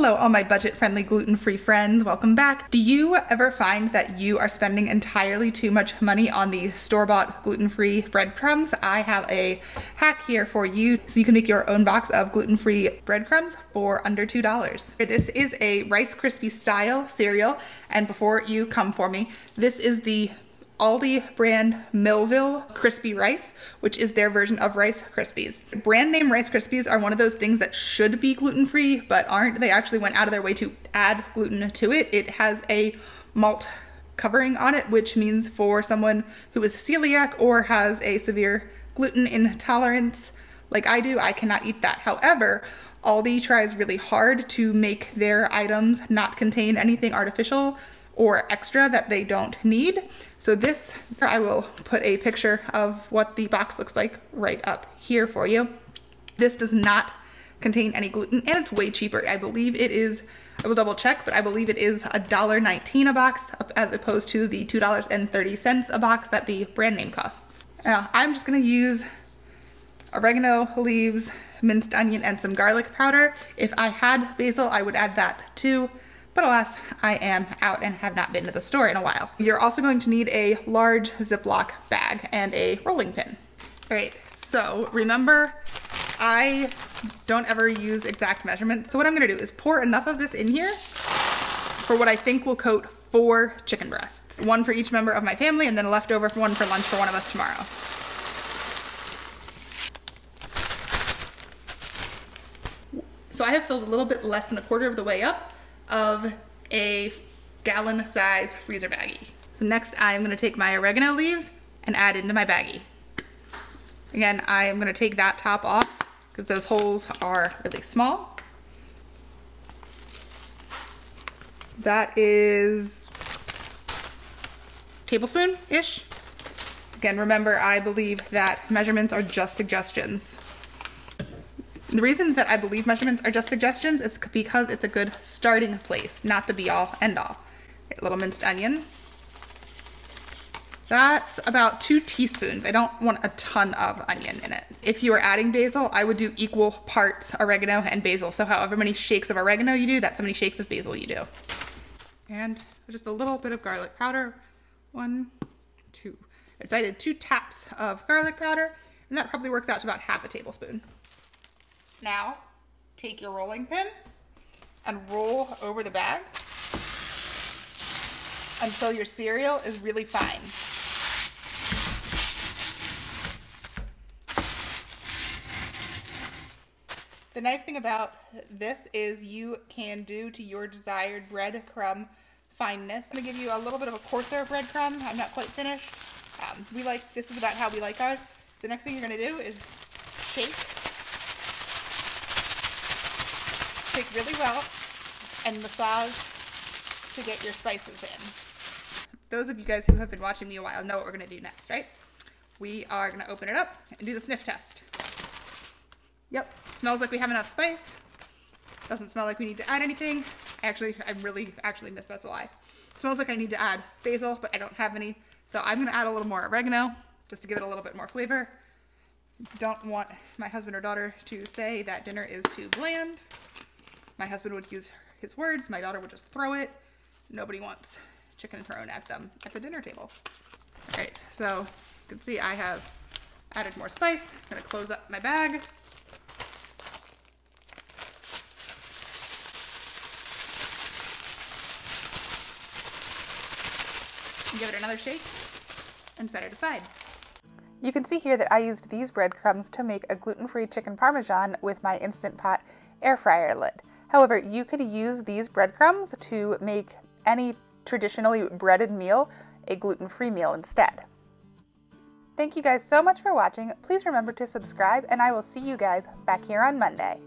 Hello all my budget-friendly gluten-free friends, welcome back. Do you ever find that you are spending entirely too much money on the store-bought gluten-free breadcrumbs? I have a hack here for you so you can make your own box of gluten-free breadcrumbs for under $2. This is a Rice Krispies style cereal, and before you come for me, this is the Aldi brand Millvile Crispy Rice, which is their version of Rice Krispies. Brand name Rice Krispies are one of those things that should be gluten-free, but aren't. They actually went out of their way to add gluten to it. It has a malt covering on it, which means for someone who is celiac or has a severe gluten intolerance like I do, I cannot eat that. However, Aldi tries really hard to make their items not contain anything artificial or extra that they don't need. So this, I will put a picture of what the box looks like right up here for you. This does not contain any gluten and it's way cheaper. I believe it is, I will double check, but I believe it is $1.19 a box as opposed to the $2.30 a box that the brand name costs. Now, I'm just gonna use oregano leaves, minced onion, and some garlic powder. If I had basil, I would add that too. But alas, I am out and have not been to the store in a while. You're also going to need a large Ziploc bag and a rolling pin. All right, so remember, I don't ever use exact measurements. So what I'm gonna do is pour enough of this in here for what I think will coat 4 chicken breasts. 1 for each member of my family and then a leftover one for lunch for one of us tomorrow. So I have filled a little bit less than 1/4 of the way up of a gallon size freezer baggie. So next I am gonna take my oregano leaves and add into my baggie. Again, I am gonna take that top off because those holes are really small. That is tablespoon-ish. Again, remember, I believe that measurements are just suggestions. The reason that I believe measurements are just suggestions is because it's a good starting place, not the be-all, end-all. A little minced onion. That's about 2 teaspoons. I don't want a ton of onion in it. If you are adding basil, I would do equal parts oregano and basil. So however many shakes of oregano you do, that's how many shakes of basil you do. And just a little bit of garlic powder. 1, 2. So I did 2 taps of garlic powder, and that probably works out to about half a tablespoon. Now, take your rolling pin and roll over the bag until your cereal is really fine. The nice thing about this is you can do to your desired breadcrumb fineness. I'm gonna give you a little bit of a coarser breadcrumb. I'm not quite finished. This is about how we like ours. So the next thing you're gonna do is shake really well and massage to get your spices in. Those of you guys who have been watching me a while know what we're gonna do next, right? We are gonna open it up and do the sniff test. Yep, smells like we have enough spice. Doesn't smell like we need to add anything. I really missed, that's a lie. It smells like I need to add basil, but I don't have any. So I'm gonna add a little more oregano just to give it a little bit more flavor. Don't want my husband or daughter to say that dinner is too bland. My husband would use his words, my daughter would just throw it. Nobody wants chicken thrown at them at the dinner table. All right, so you can see I have added more spice. I'm gonna close up my bag. Give it another shake and set it aside. You can see here that I used these breadcrumbs to make a gluten-free chicken parmesan with my Instant Pot air fryer lid. However, you could use these breadcrumbs to make any traditionally breaded meal a gluten-free meal instead. Thank you guys so much for watching. Please remember to subscribe and I will see you guys back here on Monday.